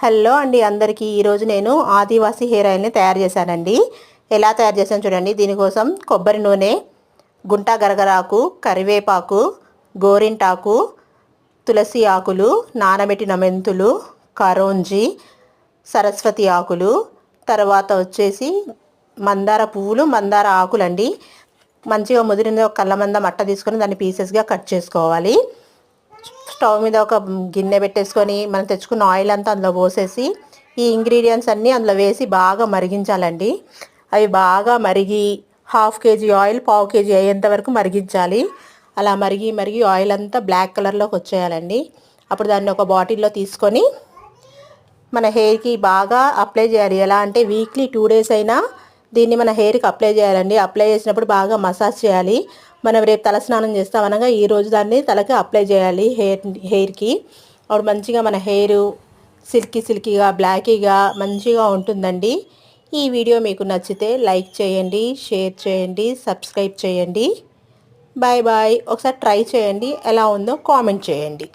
Hello అండి అందరికీ ఈరోజు నేను ఆదివాసీ హెయిర్ ఆయిల్ని తయారు చేశానండి. ఎలా తయారు చేశాను చూడండి. దీనికోసం కొబ్బరి నూనె, గుంట గరగరాకు, కరివేపాకు, గోరింటాకు, తులసి ఆకులు, నానబెట్టిన మెంతులు, కరోంజి, సరస్వతి ఆకులు, తర్వాత వచ్చేసి మందార పువ్వులు, మందార ఆకులండి. మంచిగా ముదిరిన కళ్ళమంద మట్ట తీసుకొని దాన్ని పీసెస్గా కట్ చేసుకోవాలి. స్టవ్ మీద ఒక గిన్నె పెట్టేసుకొని మనం తెచ్చుకున్న ఆయిల్ అంతా అందులో పోసేసి ఈ ఇంగ్రీడియంట్స్ అన్నీ అందులో వేసి బాగా మరిగించాలండి. అవి బాగా మరిగి హాఫ్ కేజీ ఆయిల్ పావు కేజీ అయ్యేంత వరకు మరిగించాలి. అలా మరిగి ఆయిల్ అంతా బ్లాక్ కలర్లోకి వచ్చేయాలండి. అప్పుడు దాన్ని ఒక బాటిల్లో తీసుకొని మన హెయిర్కి బాగా అప్లై చేయాలి. ఎలా అంటే వీక్లీ 2 days అయినా దీన్ని మన హెయిర్కి అప్లై చేయాలండి. అప్లై చేసినప్పుడు బాగా మసాజ్ చేయాలి. మనం రేపు తలస్నానం చేస్తాం అనగా ఈరోజు దాన్ని తలకి అప్లై చేయాలి హెయిర్కి. అప్పుడు మంచిగా మన హెయిర్ సిల్కీగా బ్లాకీగా మంచిగా ఉంటుందండి. ఈ వీడియో మీకు నచ్చితే లైక్ చేయండి, షేర్ చేయండి, సబ్స్క్రైబ్ చేయండి. Bye bye. ఒకసారి ట్రై చేయండి, ఎలా ఉందో కామెంట్ చేయండి.